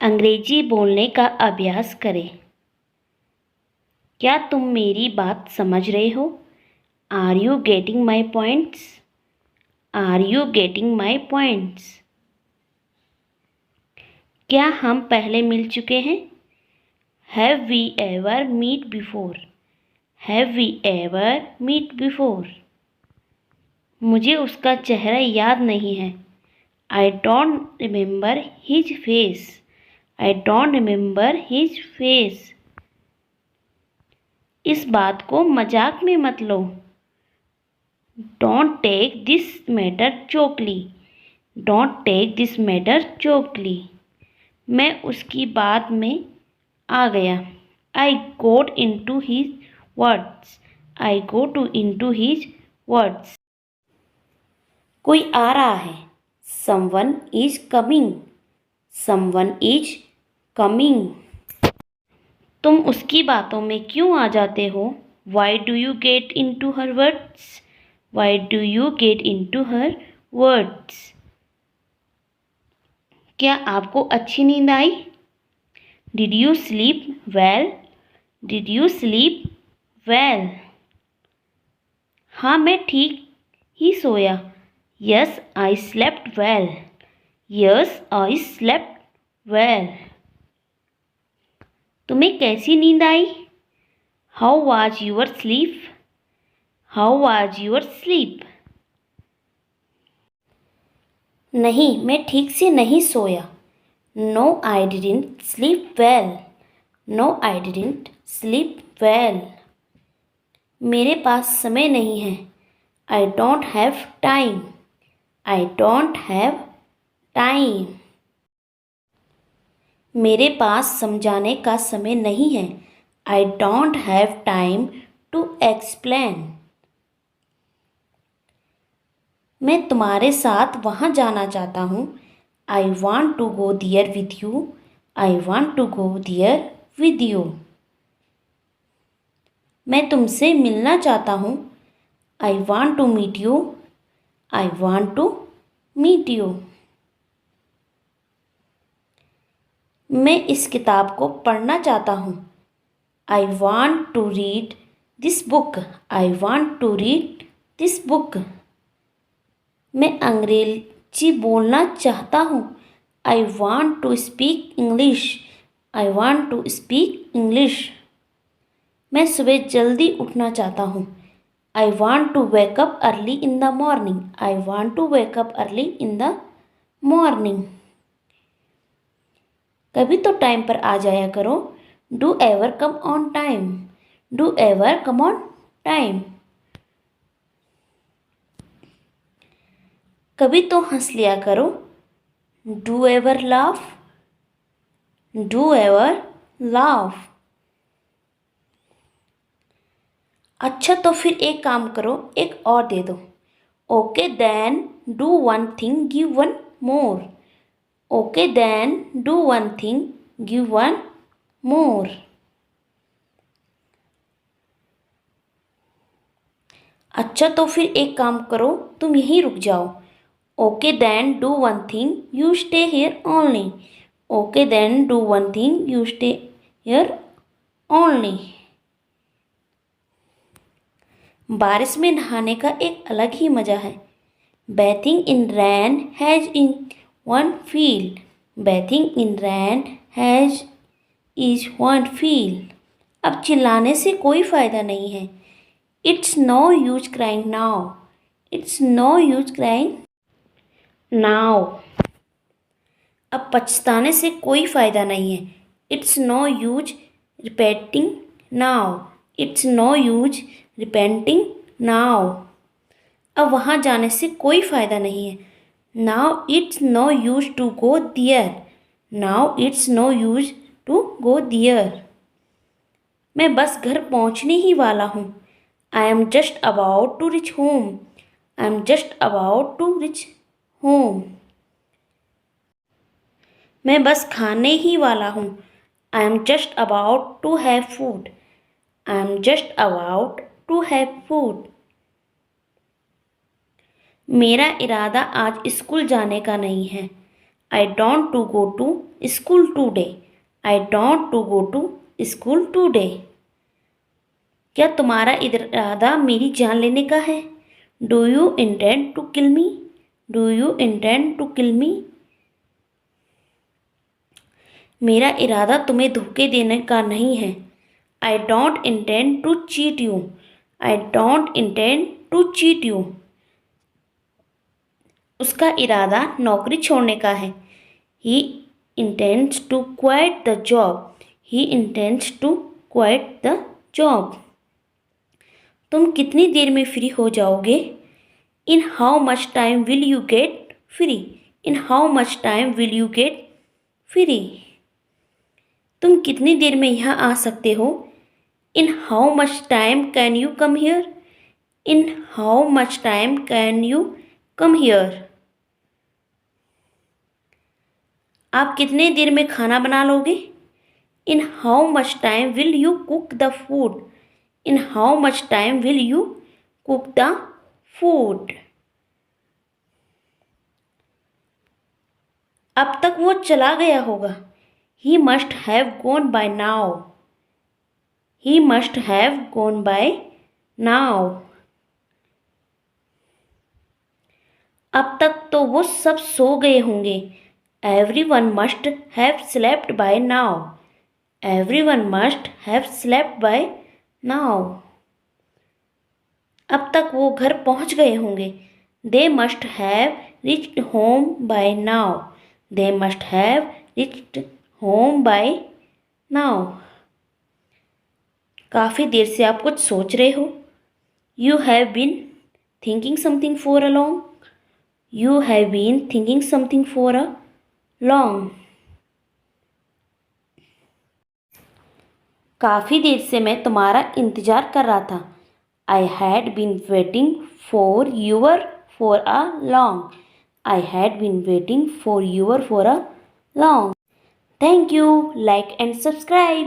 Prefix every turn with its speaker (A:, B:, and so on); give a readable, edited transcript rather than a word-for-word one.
A: अंग्रेजी बोलने का अभ्यास करें। क्या तुम मेरी बात समझ रहे हो? Are you getting my points? Are you getting my points? क्या हम पहले मिल चुके हैं? Have we ever meet before? Have we ever meet before? मुझे उसका चेहरा याद नहीं है। I don't remember his face. I don't remember his face. इस बात को मजाक में मत लो। Don't take this matter jokingly. Don't take this matter jokingly. मैं उसकी बात में आ गया। आई गोट into his words. I go to into his words. कोई आ रहा है। Someone is coming. Someone is coming. तुम उसकी बातों में क्यों आ जाते हो? Why do you get into her words? Why do you get into her words? क्या आपको अच्छी नींद आई? Did you sleep well? Did you sleep well? हाँ, मैं ठीक ही सोया। Yes I slept well. Yes I slept well. तुम्हें कैसी नींद आई? How was your sleep? How was your sleep? नहीं, मैं ठीक से नहीं सोया। No I didn't sleep well. No I didn't sleep well. मेरे पास समय नहीं है। I don't have time. I don't have time. मेरे पास समझाने का समय नहीं है। I don't have time to explain. मैं तुम्हारे साथ वहाँ जाना चाहता हूँ। I want to go there with you. I want to go their with you. मैं तुमसे मिलना चाहता हूँ। I want to meet you. I want to meet you. मैं इस किताब को पढ़ना चाहता हूँ। I want to read this book. I want to read this book. मैं अंग्रेजी बोलना चाहता हूँ। I want to speak English. I want to speak English. मैं सुबह जल्दी उठना चाहता हूँ। I want to wake up early in the morning. I want to wake up early in the morning. कभी तो टाइम पर आ जाया करो। Do ever come on time. Do ever come on time. कभी तो हंस लिया करो। Do ever laugh. Do ever laugh. अच्छा तो फिर एक काम करो, एक और दे दो। Okay then do one thing give one more. Okay then do one thing give one more. अच्छा तो फिर एक काम करो, तुम यहीं रुक जाओ। Okay then do one thing you stay here only. Okay then do one thing you stay here only. बारिश में नहाने का एक अलग ही मज़ा है। Bathing in rain has in one feel. Bathing in rain has is one feel. अब चिल्लाने से कोई फ़ायदा नहीं है। It's no use crying now. It's no use crying now. अब पछताने से कोई फ़ायदा नहीं है। It's no use repenting now. It's no use repenting now. अब वहाँ जाने से कोई फ़ायदा नहीं है। Now it's no use to go there. Now it's no use to go there. मैं बस घर पहुँचने ही वाला हूँ। I am just about to reach home. I am just about to reach home. मैं बस खाने ही वाला हूँ। I am just about to have food. I am just about to have food. मेरा इरादा आज स्कूल जाने का नहीं है। I don't to go to school today. I don't to go to school today. क्या तुम्हारा इरादा मेरी जान लेने का है? Do you intend to kill me? Do you intend to kill me? मेरा इरादा तुम्हें धोखे देने का नहीं है. I don't intend to cheat you. I don't intend to cheat you. उसका इरादा नौकरी छोड़ने का है. He intends to quit the job. He intends to quit the job. तुम कितनी देर में फ्री हो जाओगे? In how much time will you get free? In how much time will you get free? तुम कितनी देर में यहाँ आ सकते हो? In how much time can you come here? In how much time can you come here? आप कितने देर में खाना बना लोगे? In how much time will you cook the food? In how much time will you cook the food? अब तक वो चला गया होगा. He must have gone by now. He must have gone by now. अब तक तो वो सब सो गए होंगे. Everyone must have slept by now. Everyone must have slept by now. अब तक वो घर पहुंच गए होंगे. They must have reached home by now. They must have reached home by now. काफ़ी देर से आप कुछ सोच रहे हो. You have been thinking something for a long. You have been thinking something for a long. काफ़ी देर से मैं तुम्हारा इंतज़ार कर रहा था. I had been waiting for you for a long. I had been waiting for you for a long. Thank you. Like and subscribe.